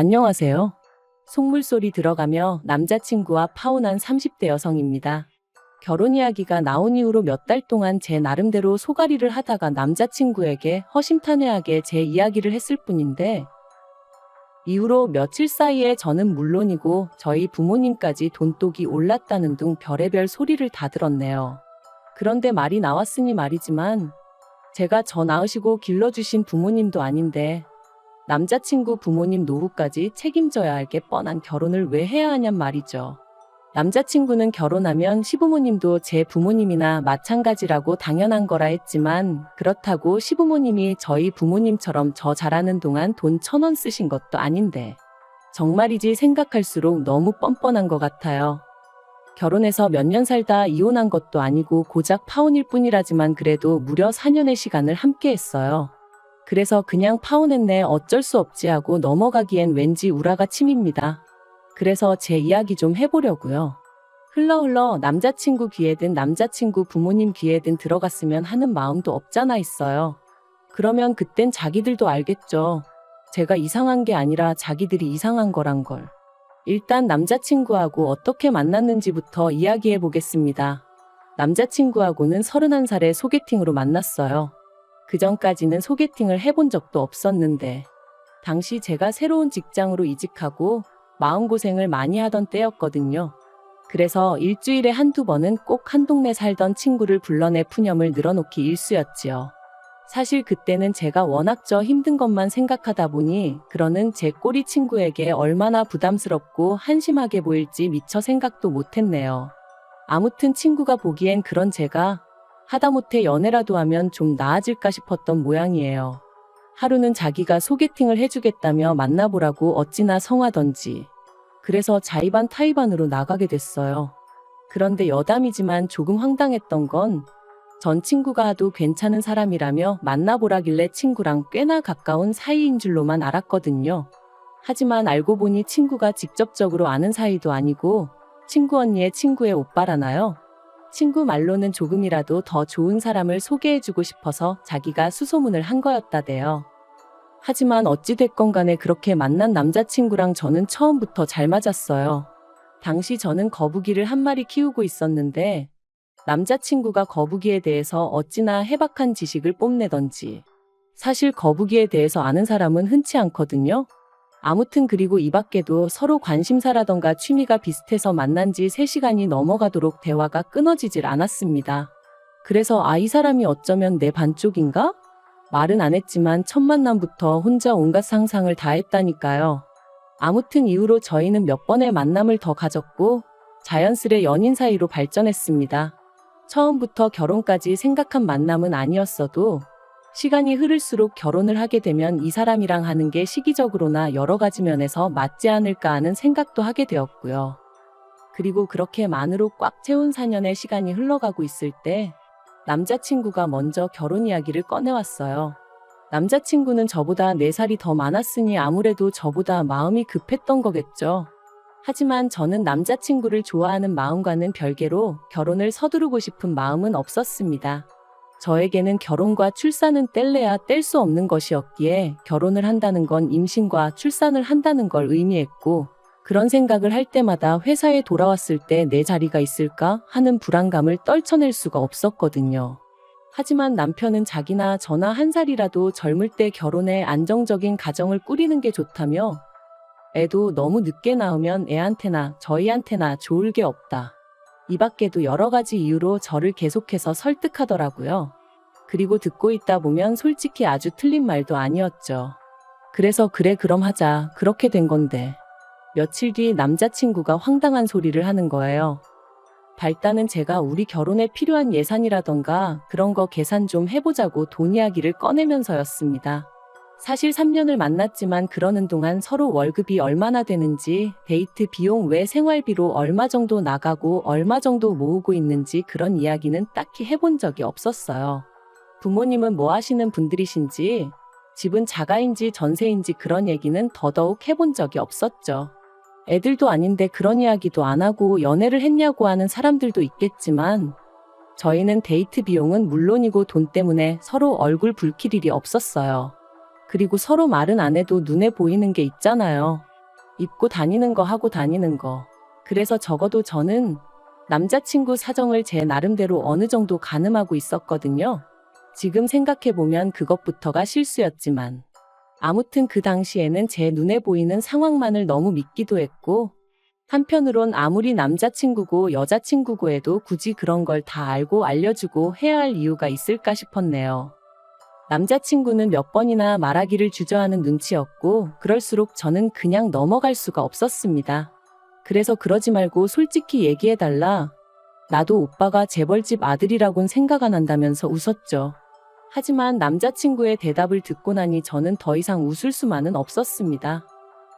안녕하세요. 속물소리 들어가며 남자친구와 파혼한 30대 여성입니다. 결혼 이야기가 나온 이후로 몇 달 동안 제 나름대로 소가리를 하다가 남자친구에게 허심탄회하게 제 이야기를 했을 뿐인데, 이후로 며칠 사이에 저는 물론이고 저희 부모님까지 돈독이 올랐다는 등 별의별 소리를 다 들었네요. 그런데 말이 나왔으니 말이지만, 제가 저 낳으시고 길러주신 부모님도 아닌데 남자친구 부모님 노후까지 책임져야 할 게 뻔한 결혼을 왜 해야 하냔 말이죠. 남자친구는 결혼하면 시부모님도 제 부모님이나 마찬가지라고 당연한 거라 했지만, 그렇다고 시부모님이 저희 부모님처럼 저 자라는 동안 돈 1,000원 쓰신 것도 아닌데 정말이지 생각할수록 너무 뻔뻔한 것 같아요. 결혼해서 몇 년 살다 이혼한 것도 아니고 고작 파혼일 뿐이라지만 그래도 무려 4년의 시간을 함께 했어요. 그래서 그냥 파혼했네 어쩔 수 없지 하고 넘어가기엔 왠지 우라가 침입니다. 그래서 제 이야기 좀 해보려고요. 흘러 남자친구 귀에든 남자친구 부모님 귀에든 들어갔으면 하는 마음도 없잖아 있어요. 그러면 그땐 자기들도 알겠죠. 제가 이상한 게 아니라 자기들이 이상한 거란 걸. 일단 남자친구하고 어떻게 만났는지부터 이야기해 보겠습니다. 남자친구하고는 31살에 소개팅으로 만났어요. 그전까지는 소개팅을 해본 적도 없었는데, 당시 제가 새로운 직장으로 이직하고 마음고생을 많이 하던 때였거든요. 그래서 일주일에 한두 번은 꼭 한 동네 살던 친구를 불러내 푸념을 늘어놓기 일쑤였지요. 사실 그때는 제가 워낙 저 힘든 것만 생각하다 보니 그러는 제 꼬리 친구에게 얼마나 부담스럽고 한심하게 보일지 미처 생각도 못했네요. 아무튼 친구가 보기엔 그런 제가 하다못해 연애라도 하면 좀 나아질까 싶었던 모양이에요. 하루는 자기가 소개팅을 해주겠다며 만나보라고 어찌나 성하던지. 그래서 자의반 타의반으로 나가게 됐어요. 그런데 여담이지만 조금 황당했던 건 전 친구가 하도 괜찮은 사람이라며 만나보라길래 친구랑 꽤나 가까운 사이인 줄로만 알았거든요. 하지만 알고 보니 친구가 직접적으로 아는 사이도 아니고 친구 언니의 친구의 오빠라나요? 친구 말로는 조금이라도 더 좋은 사람을 소개해주고 싶어서 자기가 수소문을 한 거였다대요. 하지만 어찌됐건 간에 그렇게 만난 남자친구랑 저는 처음부터 잘 맞았어요. 당시 저는 거북이를 한 마리 키우고 있었는데 남자친구가 거북이에 대해서 어찌나 해박한 지식을 뽐내던지. 사실 거북이에 대해서 아는 사람은 흔치 않거든요. 아무튼 그리고 이 밖에도 서로 관심사라던가 취미가 비슷해서 만난 지 3시간이 넘어가도록 대화가 끊어지질 않았습니다. 그래서 이 사람이 어쩌면 내 반쪽인가? 말은 안 했지만 첫 만남부터 혼자 온갖 상상을 다 했다니까요. 아무튼 이후로 저희는 몇 번의 만남을 더 가졌고 자연스레 연인 사이로 발전했습니다. 처음부터 결혼까지 생각한 만남은 아니었어도 시간이 흐를수록 결혼을 하게 되면 이 사람이랑 하는 게 시기적으로나 여러 가지 면에서 맞지 않을까 하는 생각도 하게 되었고요. 그리고 그렇게 만으로 꽉 채운 4년의 시간이 흘러가고 있을 때 남자친구가 먼저 결혼 이야기를 꺼내왔어요. 남자친구는 저보다 4살이 더 많았으니 아무래도 저보다 마음이 급했던 거겠죠. 하지만 저는 남자친구를 좋아하는 마음과는 별개로 결혼을 서두르고 싶은 마음은 없었습니다. 저에게는 결혼과 출산은 뗄래야 뗄 수 없는 것이었기에 결혼을 한다는 건 임신과 출산을 한다는 걸 의미했고, 그런 생각을 할 때마다 회사에 돌아왔을 때 내 자리가 있을까 하는 불안감을 떨쳐낼 수가 없었거든요. 하지만 남편은 자기나 저나 1살이라도 젊을 때 결혼해 안정적인 가정을 꾸리는 게 좋다며, 애도 너무 늦게 낳으면 애한테나 저희한테나 좋을 게 없다. 이 밖에도 여러 가지 이유로 저를 계속해서 설득하더라고요. 그리고 듣고 있다 보면 솔직히 아주 틀린 말도 아니었죠. 그래서 그래 그럼 하자 그렇게 된 건데, 며칠 뒤 남자친구가 황당한 소리를 하는 거예요. 발단은 제가 우리 결혼에 필요한 예산이라던가 그런 거 계산 좀 해보자고 돈 이야기를 꺼내면서였습니다. 사실 3년을 만났지만 그러는 동안 서로 월급이 얼마나 되는지, 데이트 비용 외 생활비로 얼마 정도 나가고 얼마 정도 모으고 있는지 그런 이야기는 딱히 해본 적이 없었어요. 부모님은 뭐 하시는 분들이신지, 집은 자가인지 전세인지 그런 얘기는 더더욱 해본 적이 없었죠. 애들도 아닌데 그런 이야기도 안 하고 연애를 했냐고 하는 사람들도 있겠지만 저희는 데이트 비용은 물론이고 돈 때문에 서로 얼굴 붉힐 일이 없었어요. 그리고 서로 말은 안 해도 눈에 보이는 게 있잖아요. 입고 다니는 거 하고 다니는 거. 그래서 적어도 저는 남자친구 사정을 제 나름대로 어느 정도 가늠하고 있었거든요. 지금 생각해보면 그것부터가 실수였지만. 아무튼 그 당시에는 제 눈에 보이는 상황만을 너무 믿기도 했고, 한편으론 아무리 남자친구고 여자친구고 해도 굳이 그런 걸 다 알고 알려주고 해야 할 이유가 있을까 싶었네요. 남자친구는 몇 번이나 말하기를 주저하는 눈치였고, 그럴수록 저는 그냥 넘어갈 수가 없었습니다. 그래서 그러지 말고 솔직히 얘기해달라. 나도 오빠가 재벌집 아들이라곤 생각 안 한다면서 웃었죠. 하지만 남자친구의 대답을 듣고 나니 저는 더 이상 웃을 수만은 없었습니다.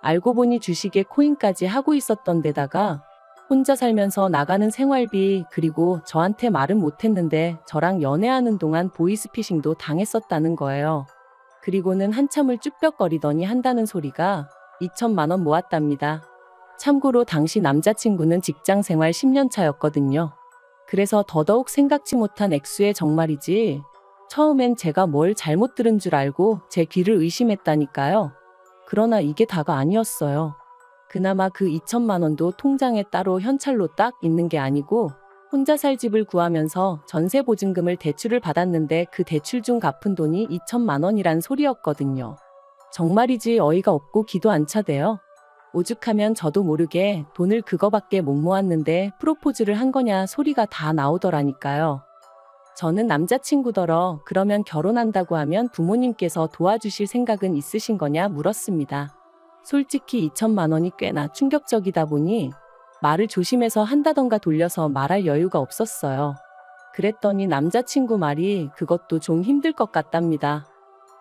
알고 보니 주식에 코인까지 하고 있었던 데다가 혼자 살면서 나가는 생활비, 그리고 저한테 말은 못했는데 저랑 연애하는 동안 보이스피싱도 당했었다는 거예요. 그리고는 한참을 쭈뼛거리더니 한다는 소리가 2천만 원 모았답니다. 참고로 당시 남자친구는 직장생활 10년 차였거든요. 그래서 더더욱 생각지 못한 액수의 정말이지, 처음엔 제가 뭘 잘못 들은 줄 알고 제 귀를 의심했다니까요. 그러나 이게 다가 아니었어요. 그나마 그 2천만 원도 통장에 따로 현찰로 딱 있는 게 아니고, 혼자 살 집을 구하면서 전세 보증금을 대출을 받았는데 그 대출 중 갚은 돈이 2천만 원이란 소리였거든요. 정말이지 어이가 없고 기도 안 차대요. 오죽하면 저도 모르게 돈을 그거밖에 못 모았는데 프로포즈를 한 거냐 소리가 다 나오더라니까요. 저는 남자친구더러 그러면 결혼한다고 하면 부모님께서 도와주실 생각은 있으신 거냐 물었습니다. 솔직히 2천만 원이 꽤나 충격적이다 보니 말을 조심해서 한다던가 돌려서 말할 여유가 없었어요. 그랬더니 남자친구 말이 그것도 좀 힘들 것 같답니다.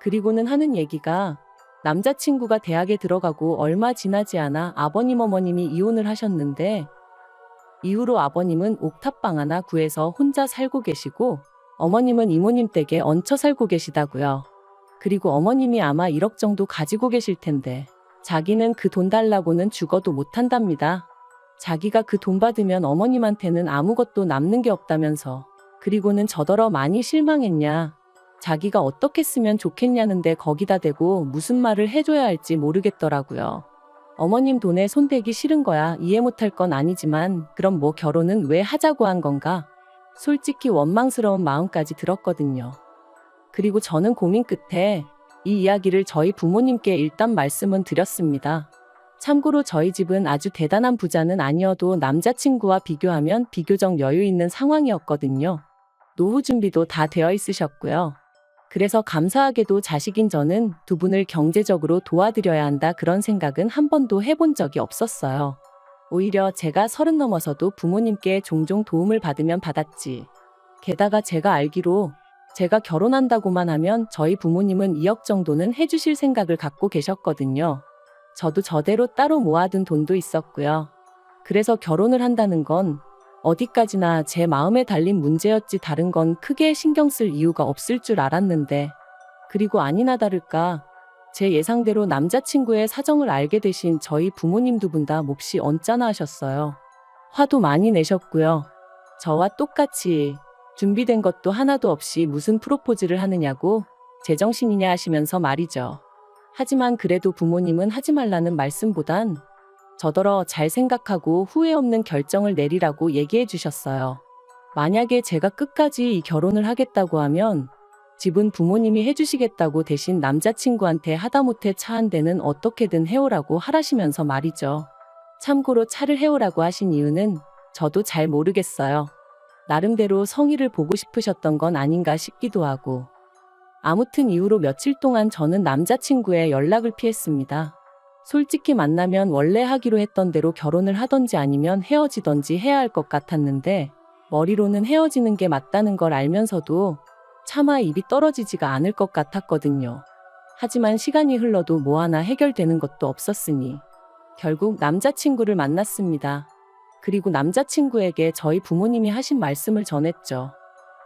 그리고는 하는 얘기가, 남자친구가 대학에 들어가고 얼마 지나지 않아 아버님 어머님이 이혼을 하셨는데, 이후로 아버님은 옥탑방 하나 구해서 혼자 살고 계시고, 어머님은 이모님 댁에 얹혀 살고 계시다고요. 그리고 어머님이 아마 1억 정도 가지고 계실 텐데 자기는 그 돈 달라고는 죽어도 못한답니다. 자기가 그 돈 받으면 어머님한테는 아무것도 남는 게 없다면서. 그리고는 저더러 많이 실망했냐, 자기가 어떻게 쓰면 좋겠냐는데 거기다 대고 무슨 말을 해줘야 할지 모르겠더라고요. 어머님 돈에 손대기 싫은 거야 이해 못할 건 아니지만, 그럼 뭐 결혼은 왜 하자고 한 건가? 솔직히 원망스러운 마음까지 들었거든요. 그리고 저는 고민 끝에 이 이야기를 저희 부모님께 일단 말씀은 드렸습니다. 참고로 저희 집은 아주 대단한 부자는 아니어도 남자친구와 비교하면 비교적 여유 있는 상황이었거든요. 노후 준비도 다 되어 있으셨고요. 그래서 감사하게도 자식인 저는 두 분을 경제적으로 도와드려야 한다 그런 생각은 한 번도 해본 적이 없었어요. 오히려 제가 30 넘어서도 부모님께 종종 도움을 받으면 받았지. 게다가 제가 알기로 제가 결혼한다고만 하면 저희 부모님은 2억 정도는 해주실 생각을 갖고 계셨거든요. 저도 저대로 따로 모아둔 돈도 있었고요. 그래서 결혼을 한다는 건 어디까지나 제 마음에 달린 문제였지 다른 건 크게 신경 쓸 이유가 없을 줄 알았는데, 그리고 아니나 다를까 제 예상대로 남자친구의 사정을 알게 되신 저희 부모님 두 분 다 몹시 언짢아 하셨어요. 화도 많이 내셨고요. 저와 똑같이 준비된 것도 하나도 없이 무슨 프로포즈를 하느냐고 제정신이냐 하시면서 말이죠. 하지만 그래도 부모님은 하지 말라는 말씀보단 저더러 잘 생각하고 후회 없는 결정을 내리라고 얘기해 주셨어요. 만약에 제가 끝까지 이 결혼을 하겠다고 하면 집은 부모님이 해주시겠다고 대신 남자친구한테 하다못해 차 한 대는 어떻게든 해오라고 하라시면서 말이죠. 참고로 차를 해오라고 하신 이유는 저도 잘 모르겠어요. 나름대로 성의를 보고 싶으셨던 건 아닌가 싶기도 하고. 아무튼 이후로 며칠 동안 저는 남자친구의 연락을 피했습니다. 솔직히 만나면 원래 하기로 했던 대로 결혼을 하던지 아니면 헤어지던지 해야 할 것 같았는데, 머리로는 헤어지는 게 맞다는 걸 알면서도 차마 입이 떨어지지가 않을 것 같았거든요. 하지만 시간이 흘러도 뭐 하나 해결되는 것도 없었으니 결국 남자친구를 만났습니다. 그리고 남자친구에게 저희 부모님이 하신 말씀을 전했죠.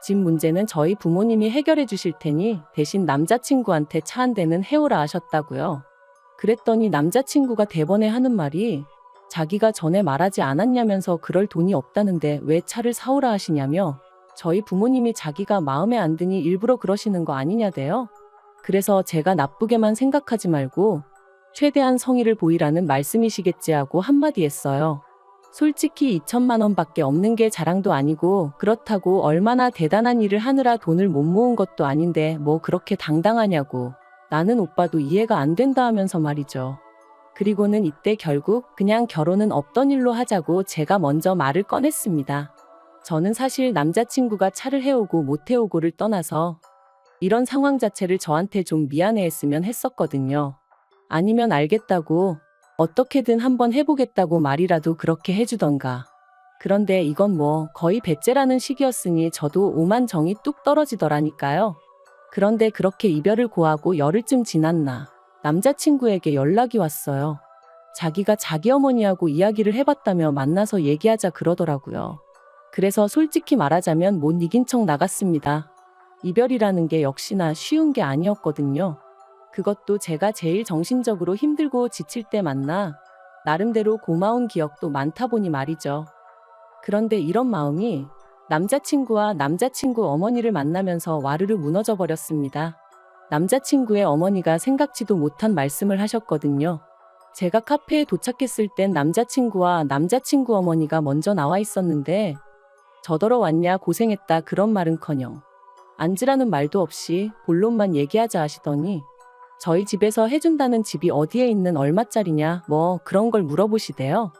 집 문제는 저희 부모님이 해결해 주실 테니 대신 남자친구한테 차 한 대는 해오라 하셨다고요. 그랬더니 남자친구가 대번에 하는 말이, 자기가 전에 말하지 않았냐면서 그럴 돈이 없다는데 왜 차를 사오라 하시냐며, 저희 부모님이 자기가 마음에 안 드니 일부러 그러시는 거 아니냐대요. 그래서 제가 나쁘게만 생각하지 말고 최대한 성의를 보이라는 말씀이시겠지 하고 한마디 했어요. 솔직히 2천만 원밖에 없는 게 자랑도 아니고 그렇다고 얼마나 대단한 일을 하느라 돈을 못 모은 것도 아닌데 뭐 그렇게 당당하냐고. 나는 오빠도 이해가 안 된다 하면서 말이죠. 그리고는 이때 결국 그냥 결혼은 없던 일로 하자고 제가 먼저 말을 꺼냈습니다. 저는 사실 남자친구가 차를 해오고 못 해오고를 떠나서 이런 상황 자체를 저한테 좀 미안해했으면 했었거든요. 아니면 알겠다고 어떻게든 한번 해보겠다고 말이라도 그렇게 해주던가. 그런데 이건 뭐 거의 배째라는 시기였으니 저도 오만정이 뚝 떨어지더라니까요. 그런데 그렇게 이별을 고하고 열흘쯤 지났나 남자친구에게 연락이 왔어요. 자기가 자기 어머니하고 이야기를 해봤다며 만나서 얘기하자 그러더라고요. 그래서 솔직히 말하자면 못 이긴 척 나갔습니다. 이별이라는 게 역시나 쉬운 게 아니었거든요. 그것도 제가 제일 정신적으로 힘들고 지칠 때 만나 나름대로 고마운 기억도 많다 보니 말이죠. 그런데 이런 마음이 남자친구와 남자친구 어머니를 만나면서 와르르 무너져 버렸습니다. 남자친구의 어머니가 생각지도 못한 말씀을 하셨거든요. 제가 카페에 도착했을 땐 남자친구와 남자친구 어머니가 먼저 나와 있었는데 저더러 왔냐 고생했다 그런 말은커녕 앉으라는 말도 없이 본론만 얘기하자 하시더니 저희 집에서 해준다는 집이 어디에 있는 얼마짜리냐 뭐 그런 걸 물어보시대요.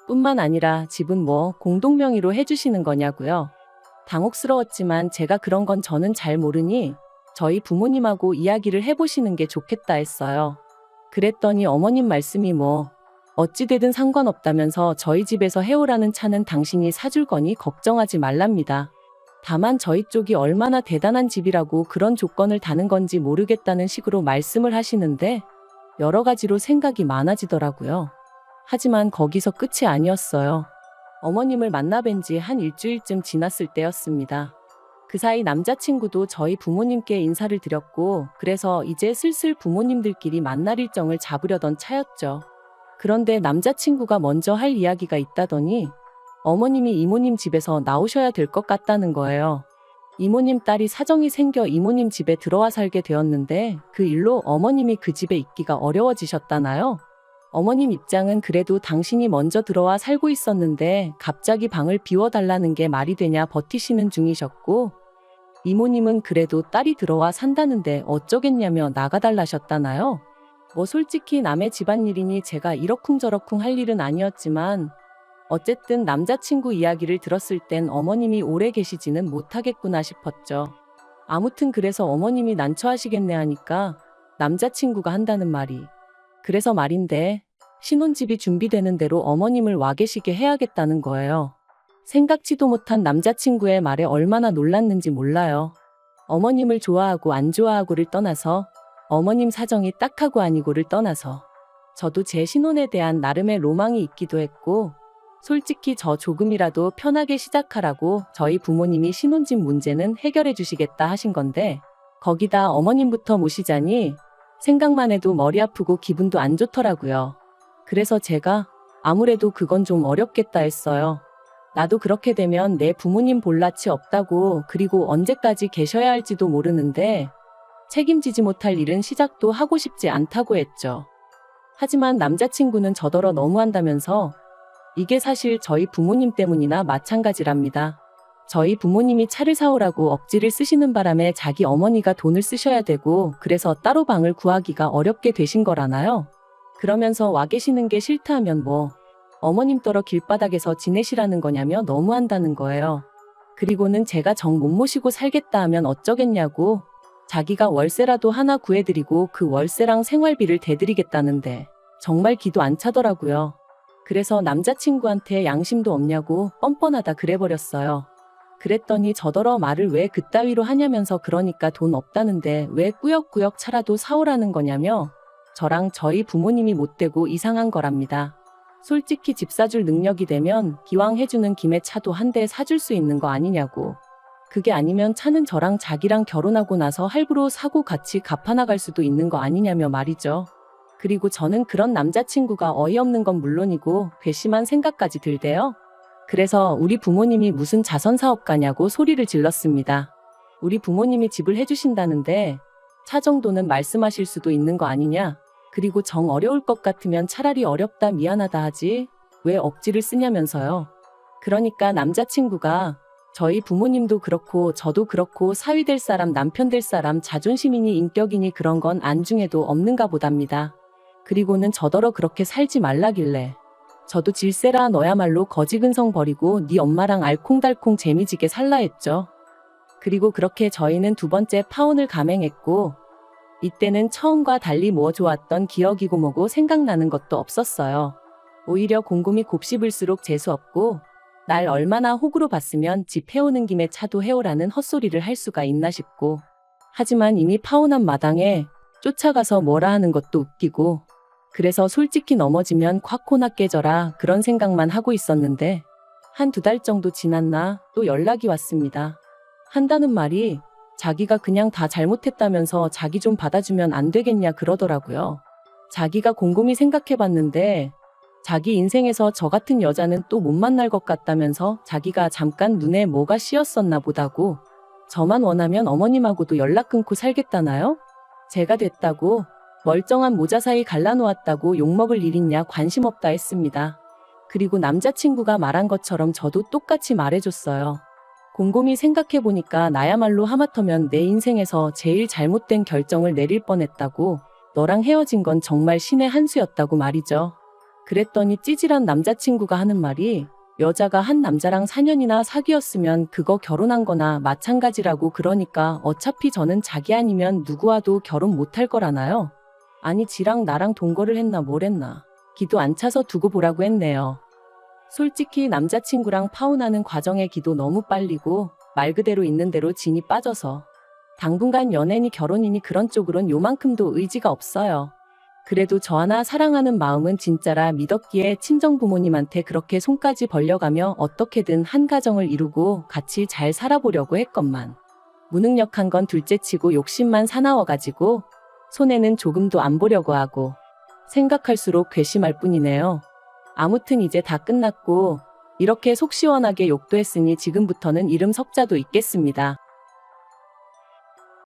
뿐만 아니라 집은 뭐 공동명의로 해주시는 거냐고요. 당혹스러웠지만 제가 그런 건 저는 잘 모르니 저희 부모님하고 이야기를 해보시는 게 좋겠다 했어요. 그랬더니 어머님 말씀이 뭐 어찌되든 상관없다면서 저희 집에서 해오라는 차는 당신이 사줄 거니 걱정하지 말랍니다. 다만 저희 쪽이 얼마나 대단한 집이라고 그런 조건을 다는 건지 모르겠다는 식으로 말씀을 하시는데 여러 가지로 생각이 많아지더라고요. 하지만 거기서 끝이 아니었어요. 어머님을 만나 뵌 지 한 일주일쯤 지났을 때였습니다. 그 사이 남자친구도 저희 부모님께 인사를 드렸고 그래서 이제 슬슬 부모님들끼리 만날 일정을 잡으려던 차였죠. 그런데 남자친구가 먼저 할 이야기가 있다더니 어머님이 이모님 집에서 나오셔야 될 것 같다는 거예요. 이모님 딸이 사정이 생겨 이모님 집에 들어와 살게 되었는데 그 일로 어머님이 그 집에 있기가 어려워지셨다나요? 어머님 입장은 그래도 당신이 먼저 들어와 살고 있었는데 갑자기 방을 비워달라는 게 말이 되냐 버티시는 중이셨고 이모님은 그래도 딸이 들어와 산다는데 어쩌겠냐며 나가달라셨다나요? 뭐 솔직히 남의 집안일이니 제가 이러쿵저러쿵 할 일은 아니었지만 어쨌든 남자친구 이야기를 들었을 땐 어머님이 오래 계시지는 못하겠구나 싶었죠. 아무튼 그래서 어머님이 난처하시겠네 하니까 남자친구가 한다는 말이 그래서 말인데 신혼집이 준비되는 대로 어머님을 와 계시게 해야겠다는 거예요. 생각지도 못한 남자친구의 말에 얼마나 놀랐는지 몰라요. 어머님을 좋아하고 안 좋아하고를 떠나서 어머님 사정이 딱하고 아니고를 떠나서 저도 제 신혼에 대한 나름의 로망이 있기도 했고 솔직히 저 조금이라도 편하게 시작하라고 저희 부모님이 신혼집 문제는 해결해 주시겠다 하신 건데 거기다 어머님부터 모시자니 생각만 해도 머리 아프고 기분도 안 좋더라고요. 그래서 제가 아무래도 그건 좀 어렵겠다 했어요. 나도 그렇게 되면 내 부모님 볼 낯이 없다고 그리고 언제까지 계셔야 할지도 모르는데 책임지지 못할 일은 시작도 하고 싶지 않다고 했죠. 하지만 남자친구는 저더러 너무한다면서 이게 사실 저희 부모님 때문이나 마찬가지랍니다. 저희 부모님이 차를 사오라고 억지를 쓰시는 바람에 자기 어머니가 돈을 쓰셔야 되고 그래서 따로 방을 구하기가 어렵게 되신 거라나요? 그러면서 와 계시는 게 싫다 하면 뭐 어머님 떨어 길바닥에서 지내시라는 거냐며 너무한다는 거예요. 그리고는 제가 정 못 모시고 살겠다 하면 어쩌겠냐고 자기가 월세라도 하나 구해드리고 그 월세랑 생활비를 대드리겠다는데 정말 기도 안 차더라고요. 그래서 남자친구한테 양심도 없냐고 뻔뻔하다 그래버렸어요. 그랬더니 저더러 말을 왜 그따위로 하냐면서 그러니까 돈 없다는데 왜 꾸역꾸역 차라도 사오라는 거냐며 저랑 저희 부모님이 못되고 이상한 거랍니다. 솔직히 집 사줄 능력이 되면 기왕 해주는 김에 차도 한 대 사줄 수 있는 거 아니냐고. 그게 아니면 차는 저랑 자기랑 결혼하고 나서 할부로 사고 같이 갚아나갈 수도 있는 거 아니냐며 말이죠. 그리고 저는 그런 남자친구가 어이없는 건 물론이고 괘씸한 생각까지 들대요. 그래서 우리 부모님이 무슨 자선사업가냐고 소리를 질렀습니다. 우리 부모님이 집을 해주신다는데 차 정도는 말씀하실 수도 있는 거 아니냐. 그리고 정 어려울 것 같으면 차라리 어렵다 미안하다 하지 왜 억지를 쓰냐면서요. 그러니까 남자친구가 저희 부모님도 그렇고 저도 그렇고 사위 될 사람 남편 될 사람 자존심이니 인격이니 그런 건 안중에도 없는가 보답니다. 그리고는 저더러 그렇게 살지 말라길래 저도 질세라 너야말로 거지근성 버리고 네 엄마랑 알콩달콩 재미지게 살라 했죠. 그리고 그렇게 저희는 두 번째 파혼을 감행했고 이때는 처음과 달리 뭐 좋았던 기억이고 뭐고 생각나는 것도 없었어요. 오히려 곰곰이 곱씹을수록 재수없고 날 얼마나 호구로 봤으면 집 해오는 김에 차도 해오라는 헛소리를 할 수가 있나 싶고 하지만 이미 파혼한 마당에 쫓아가서 뭐라 하는 것도 웃기고 그래서 솔직히 넘어지면 콱코나 깨져라 그런 생각만 하고 있었는데 한 두 달 정도 지났나 또 연락이 왔습니다. 한다는 말이 자기가 그냥 다 잘못했다면서 자기 좀 받아주면 안 되겠냐 그러더라고요. 자기가 곰곰이 생각해봤는데 자기 인생에서 저 같은 여자는 또 못 만날 것 같다면서 자기가 잠깐 눈에 뭐가 씌었었나 보다고 저만 원하면 어머님하고도 연락 끊고 살겠다나요? 제가 됐다고 멀쩡한 모자 사이 갈라놓았다고 욕먹을 일 있냐 관심 없다 했습니다. 그리고 남자친구가 말한 것처럼 저도 똑같이 말해줬어요. 곰곰이 생각해보니까 나야말로 하마터면 내 인생에서 제일 잘못된 결정을 내릴 뻔했다고 너랑 헤어진 건 정말 신의 한 수였다고 말이죠. 그랬더니 찌질한 남자친구가 하는 말이 여자가 한 남자랑 4년이나 사귀었으면 그거 결혼한 거나 마찬가지라고 그러니까 어차피 저는 자기 아니면 누구와도 결혼 못할 거라나요? 아니 지랑 나랑 동거를 했나 뭘 했나 기도 안 차서 두고 보라고 했네요. 솔직히 남자친구랑 파혼하는 과정의 기도 너무 빨리고 말 그대로 있는 대로 진이 빠져서 당분간 연애니 결혼이니 그런 쪽으론 요만큼도 의지가 없어요. 그래도 저 하나 사랑하는 마음은 진짜라 믿었기에 친정 부모님한테 그렇게 손까지 벌려가며 어떻게든 한 가정을 이루고 같이 잘 살아보려고 했건만 무능력한 건 둘째치고 욕심만 사나워가지고 손해는 조금도 안 보려고 하고 생각할수록 괘씸할 뿐이네요. 아무튼 이제 다 끝났고 이렇게 속 시원하게 욕도 했으니 지금부터는 이름 석자도 있겠습니다.